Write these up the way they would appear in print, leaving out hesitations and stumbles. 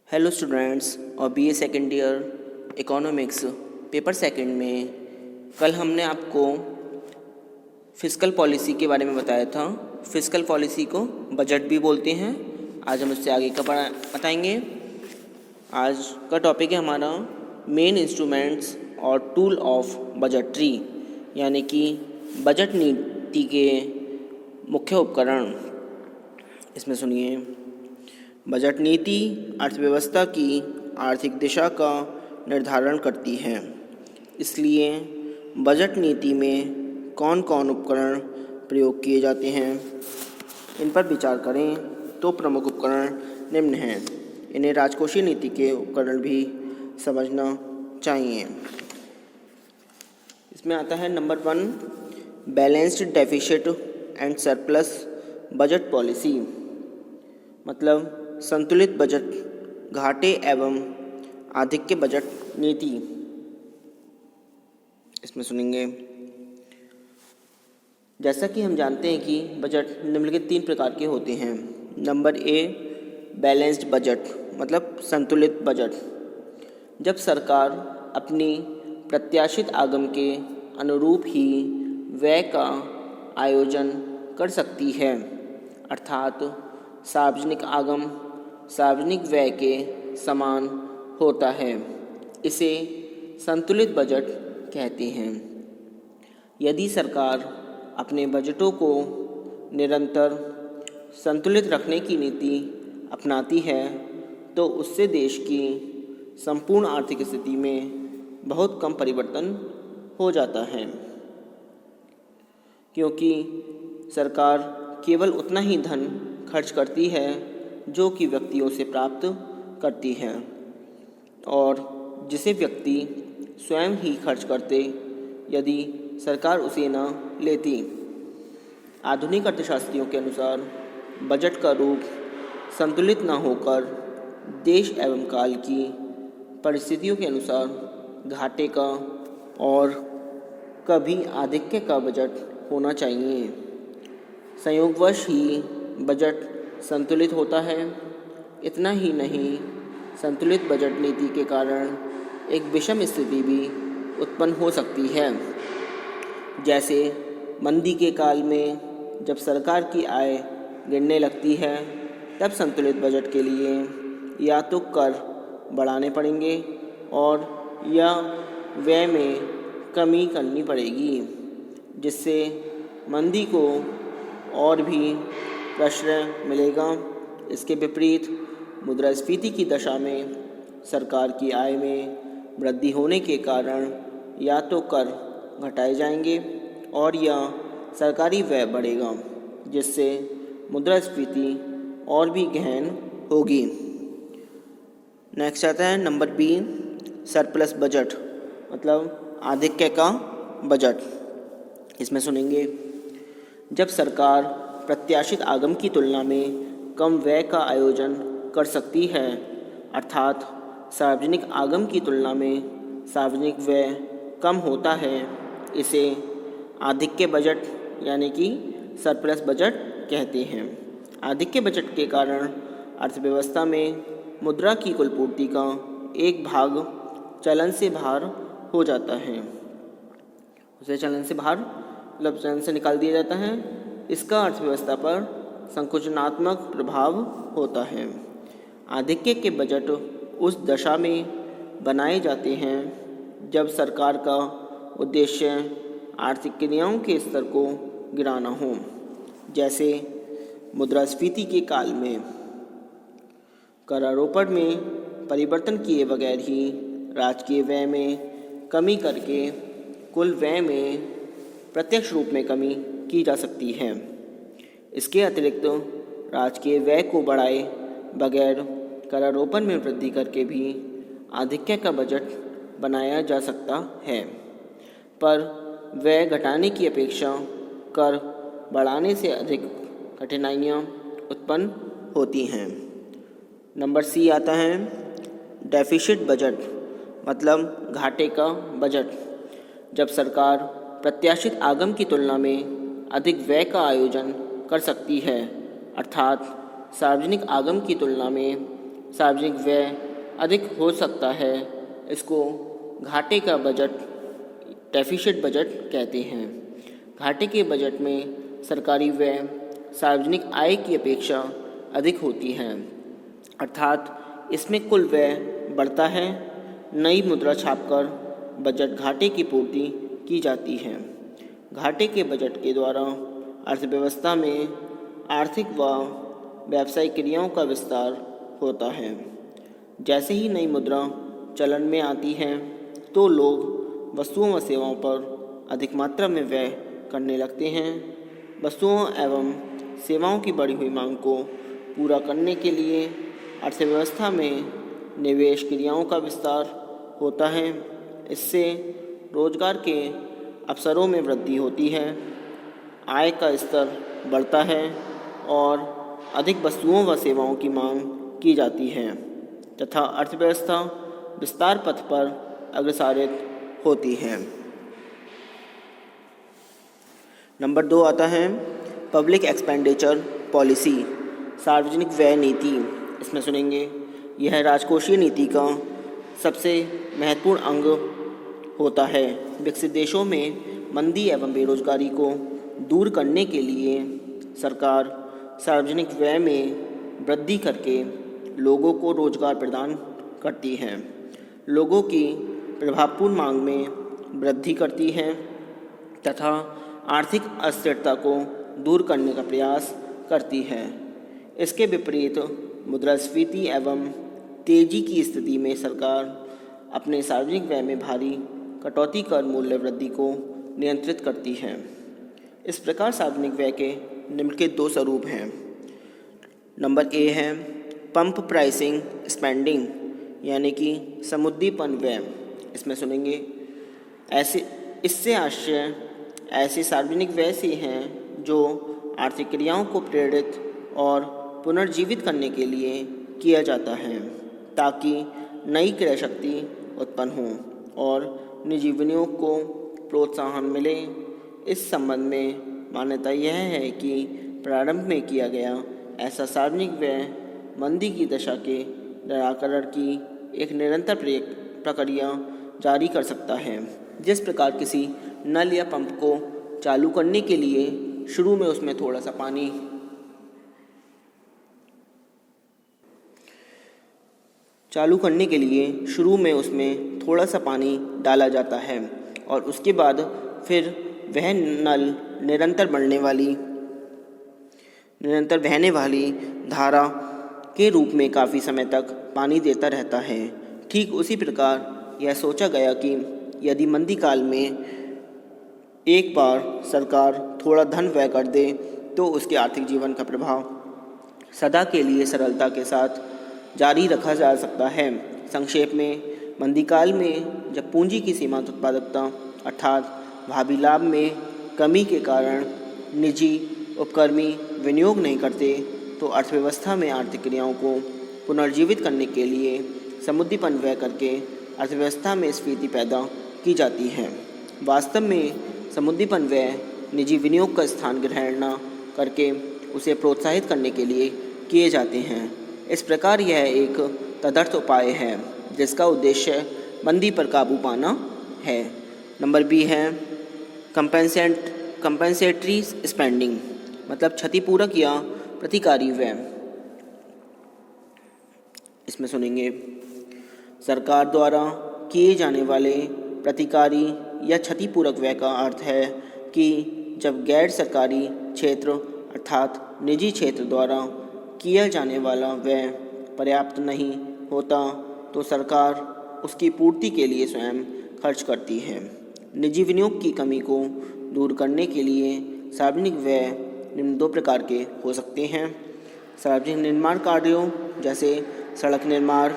Hello students और BA second year economics paper second में कल हमने आपको फिस्कल पॉलिसी के बारे में बताया था। फिस्कल पॉलिसी को बजट भी बोलते हैं। आज हम उससे आगे का बताएंगे। आज का टॉपिक है हमारा मेन इंस्ट्रूमेंट्स और टूल ऑफ बजटरी, यानी कि बजट नीति के मुख्य उपकरण। इसमें सुनिए, बजट नीति अर्थव्यवस्था की आर्थिक दिशा का निर्धारण करती है। इसलिए बजट नीति में कौन कौन उपकरण प्रयोग किए जाते हैं, इन पर विचार करें तो प्रमुख उपकरण निम्न हैं। इन्हें राजकोषीय नीति के उपकरण भी समझना चाहिए। इसमें आता है number 1, balanced deficit and surplus budget policy, मतलब संतुलित बजट, घाटे एवं आधिक्य बजट नीति। इसमें सुनेंगे, जैसा कि हम जानते हैं कि बजट निम्नलिखित 3 प्रकार के होते हैं। नंबर ए, बैलेंस्ड बजट, मतलब संतुलित बजट। जब सरकार अपनी प्रत्याशित आगम के अनुरूप ही व्यय का आयोजन कर सकती है, अर्थात सार्वजनिक आगम सार्वजनिक व्यय के समान होता है, इसे संतुलित बजट कहते हैं। यदि सरकार अपने बजटों को निरंतर संतुलित रखने की नीति अपनाती है तो उससे देश की संपूर्ण आर्थिक स्थिति में बहुत कम परिवर्तन हो जाता है, क्योंकि सरकार केवल उतना ही धन खर्च करती है जो कि व्यक्तियों से प्राप्त करती है, और जिसे व्यक्ति स्वयं ही खर्च करते यदि सरकार उसे न लेती। आधुनिक अर्थशास्त्रियों के अनुसार बजट का रूप संतुलित न होकर देश एवं काल की परिस्थितियों के अनुसार घाटे का और कभी आधिक्य का बजट होना चाहिए। संयोगवश ही बजट संतुलित होता है। इतना ही नहीं, संतुलित बजट नीति के कारण एक विषम स्थिति भी उत्पन्न हो सकती है। जैसे मंदी के काल में जब सरकार की आय गिरने लगती है, तब संतुलित बजट के लिए या तो कर बढ़ाने पड़ेंगे और या व्यय में कमी करनी पड़ेगी, जिससे मंदी को और भी प्रश्रय मिलेगा। इसके विपरीत मुद्रास्फीति की दशा में सरकार की आय में वृद्धि होने के कारण या तो कर घटाए जाएंगे और या सरकारी व्यय बढ़ेगा, जिससे मुद्रास्फीति और भी गहन होगी। नेक्स्ट आता है नंबर बी, सरप्लस बजट, मतलब आधिक्य का बजट। इसमें सुनेंगे, जब सरकार प्रत्याशित आगम की तुलना में कम व्यय का आयोजन कर सकती है, अर्थात सार्वजनिक आगम की तुलना में सार्वजनिक व्यय कम होता है, इसे आधिक्य बजट यानी कि सरप्लस बजट कहते हैं। आधिक्य बजट के कारण अर्थव्यवस्था में मुद्रा की कुल पूर्ति का एक भाग चलन से बाहर हो जाता है। उसे चलन से बाहर मतलब चलन से निकाल दिया जाता है। इसका अर्थव्यवस्था पर संकुचनात्मक प्रभाव होता है। आधिक्य के बजट उस दशा में बनाए जाते हैं जब सरकार का उद्देश्य आर्थिक क्रियाओं के स्तर को गिराना हो, जैसे मुद्रास्फीति के काल में करारोपण में परिवर्तन किए बगैर ही राजकीय व्यय में कमी करके कुल व्यय में प्रत्यक्ष रूप में कमी की जा सकती है। इसके अतिरिक्त राजकीय व्यय को बढ़ाए बगैर करारोपण में वृद्धि करके भी आधिक्य का बजट बनाया जा सकता है, पर व्यय घटाने की अपेक्षा कर बढ़ाने से अधिक कठिनाइयाँ उत्पन्न होती हैं। नंबर सी आता है डेफिसिट बजट, मतलब घाटे का बजट। जब सरकार प्रत्याशित आगम की तुलना में अधिक व्यय का आयोजन कर सकती है, अर्थात सार्वजनिक आगम की तुलना में सार्वजनिक व्यय अधिक हो सकता है। इसको घाटे का बजट, डेफिसिट बजट कहते हैं। घाटे के बजट में सरकारी व्यय सार्वजनिक आय की अपेक्षा अधिक होती है, अर्थात इसमें कुल व्यय बढ़ता है। नई मुद्रा छापकर बजट घाटे की पूर्ति की जाती है। घाटे के बजट के द्वारा अर्थव्यवस्था में आर्थिक व व्यावसायिक क्रियाओं का विस्तार होता है। जैसे ही नई मुद्रा चलन में आती है तो लोग वस्तुओं व सेवाओं पर अधिक मात्रा में व्यय करने लगते हैं। वस्तुओं एवं सेवाओं की बढ़ी हुई मांग को पूरा करने के लिए अर्थव्यवस्था में निवेश क्रियाओं का विस्तार होता है। इससे रोजगार के अवसरों में वृद्धि होती है, आय का स्तर बढ़ता है और अधिक वस्तुओं व सेवाओं की मांग की जाती है तथा अर्थव्यवस्था विस्तार पथ पर अग्रसरित होती है। नंबर 2 आता है पब्लिक एक्सपेंडिचर पॉलिसी, सार्वजनिक व्यय नीति। इसमें सुनेंगे यह राजकोषीय नीति का सबसे महत्वपूर्ण अंग होता है। विकसित देशों में मंदी एवं बेरोजगारी को दूर करने के लिए सरकार सार्वजनिक व्यय में वृद्धि करके लोगों को रोजगार प्रदान करती है, लोगों की प्रभावपूर्ण मांग में वृद्धि करती है तथा आर्थिक अस्थिरता को दूर करने का प्रयास करती है। इसके विपरीत मुद्रास्फीति एवं तेजी की स्थिति में सरकार अपने सार्वजनिक व्यय में भारी कटौती कर मूल्य वृद्धि को नियंत्रित करती है। इस प्रकार सार्वजनिक व्यय के निम्नलिखित 2 स्वरूप हैं। नंबर ए है पंप प्राइसिंग स्पेंडिंग, यानी कि समुद्दीपन व्यय। इसमें सुनेंगे इससे आशय ऐसे सार्वजनिक व्यय से हैं जो आर्थिक क्रियाओं को प्रेरित और पुनर्जीवित करने के लिए किया जाता है ताकि नई क्रय शक्ति उत्पन्न हो और निजी विनियोग को प्रोत्साहन मिले। इस संबंध में मान्यता यह है कि प्रारंभ में किया गया ऐसा सार्वजनिक व्यय मंदी की दशा के निराकरण की एक निरंतर प्रक्रिया जारी कर सकता है। जिस प्रकार किसी नल या पंप को चालू करने के लिए शुरू में उसमें थोड़ा सा पानी डाला जाता है और उसके बाद फिर वह नल निरंतर बहने वाली धारा के रूप में काफ़ी समय तक पानी देता रहता है। ठीक उसी प्रकार यह सोचा गया कि यदि मंदी काल में एक बार सरकार थोड़ा धन व्यय कर दे तो उसके आर्थिक जीवन का प्रभाव सदा के लिए सरलता के साथ जारी रखा जा सकता है। संक्षेप में, मंदीकाल में जब पूंजी की सीमांत उत्पादकता अर्थात भावी लाभ में कमी के कारण निजी उपक्रमी विनियोग नहीं करते तो अर्थव्यवस्था में आर्थिक क्रियाओं को पुनर्जीवित करने के लिए समुद्दीपन व्यय करके अर्थव्यवस्था में स्फीति पैदा की जाती है। वास्तव में समुद्दीपन व्यय निजी विनियोग का स्थान ग्रहण न करके उसे प्रोत्साहित करने के लिए किए जाते हैं। इस प्रकार यह एक तदर्थ उपाय है जिसका उद्देश्य मंदी पर काबू पाना है। नंबर बी है कंपेंसेटरी स्पेंडिंग, मतलब क्षतिपूरक या प्रतिकारी व्यय। इसमें सुनेंगे सरकार द्वारा किए जाने वाले प्रतिकारी या क्षतिपूरक व्यय का अर्थ है कि जब गैर सरकारी क्षेत्र अर्थात निजी क्षेत्र द्वारा किया जाने वाला व्यय पर्याप्त नहीं होता तो सरकार उसकी पूर्ति के लिए स्वयं खर्च करती है। निजी विनियोग की कमी को दूर करने के लिए सार्वजनिक व्यय निम्न 2 प्रकार के हो सकते हैं। सार्वजनिक निर्माण कार्यों जैसे सड़क निर्माण,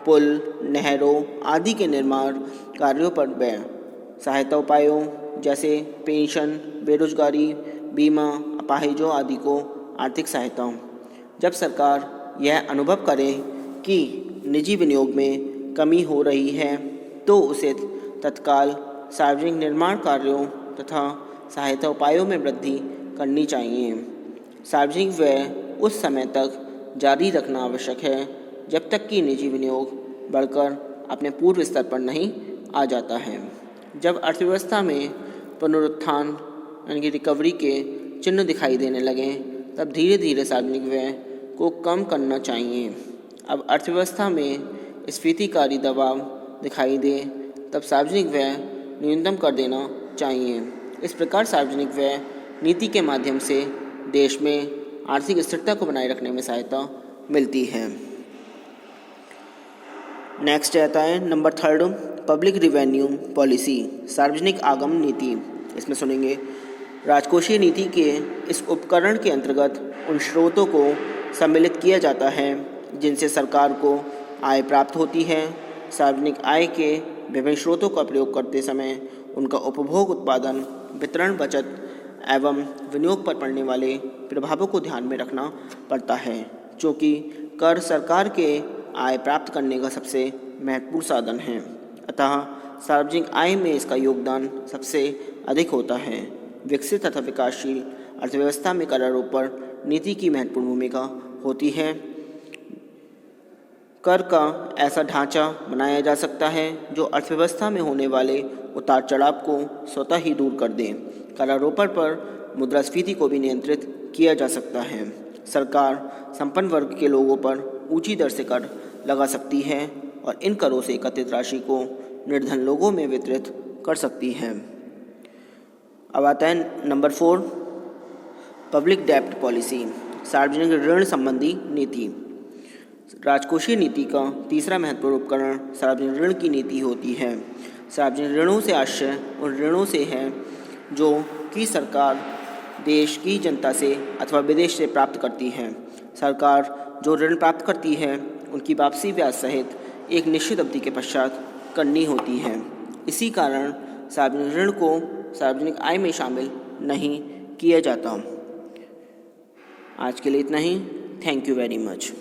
पुल, नहरों आदि के निर्माण कार्यों पर व्यय, सहायता उपायों जैसे पेंशन, बेरोजगारी, बीमा, अपाहिजों आदि को आर्थिक सहायता। जब सरकार यह अनुभव करे कि निजी विनियोग में कमी हो रही है तो उसे तत्काल सार्वजनिक निर्माण कार्यों तथा सहायता उपायों में वृद्धि करनी चाहिए। सार्वजनिक व्यय उस समय तक जारी रखना आवश्यक है जब तक कि निजी विनियोग बढ़कर अपने पूर्व स्तर पर नहीं आ जाता है। जब अर्थव्यवस्था में पुनरुत्थान यानी कि रिकवरी के चिन्ह दिखाई देने लगें तब धीरे धीरे सार्वजनिक व्यय को कम करना चाहिए। अब अर्थव्यवस्था में स्फीतिकारी दबाव दिखाई दे तब सार्वजनिक व्यय न्यूनतम कर देना चाहिए। इस प्रकार सार्वजनिक व्यय नीति के माध्यम से देश में आर्थिक स्थिरता को बनाए रखने में सहायता मिलती है। नेक्स्ट आता है नंबर 3, पब्लिक रिवेन्यू पॉलिसी, सार्वजनिक आगमन नीति। इसमें सुनेंगे राजकोषीय नीति के इस उपकरण के अंतर्गत उन स्रोतों को सम्मिलित किया जाता है जिनसे सरकार को आय प्राप्त होती है। सार्वजनिक आय के विभिन्न स्रोतों का प्रयोग करते समय उनका उपभोग, उत्पादन, वितरण, बचत एवं विनियोग पर पड़ने वाले प्रभावों को ध्यान में रखना पड़ता है, क्योंकि कर सरकार के आय प्राप्त करने का सबसे महत्वपूर्ण साधन है। अतः सार्वजनिक आय में इसका योगदान सबसे अधिक होता है। विकसित तथा विकासशील अर्थव्यवस्था में करारोपण नीति की महत्वपूर्ण भूमिका होती है। कर का ऐसा ढांचा बनाया जा सकता है जो अर्थव्यवस्था में होने वाले उतार चढ़ाव को स्वतः ही दूर कर दे। करारोपण पर मुद्रास्फीति को भी नियंत्रित किया जा सकता है। सरकार संपन्न वर्ग के लोगों पर ऊंची दर से कर लगा सकती है और इन करों से एकत्रित राशि को निर्धन लोगों में वितरित कर सकती है। अब आता है नंबर 4, पब्लिक डेब्ट पॉलिसी, सार्वजनिक ऋण संबंधी नीति। राजकोषीय नीति का तीसरा महत्वपूर्ण उपकरण सार्वजनिक ऋण की नीति होती है। सार्वजनिक ऋणों से आशय उन ऋणों से है जो कि सरकार देश की जनता से अथवा विदेश से प्राप्त करती है। सरकार जो ऋण प्राप्त करती है उनकी वापसी ब्याज सहित एक निश्चित अवधि के पश्चात करनी होती है। इसी कारण सार्वजनिक ऋण को सार्वजनिक आय में शामिल नहीं किया जाता। आज के लिए इतना ही। Thank you very much.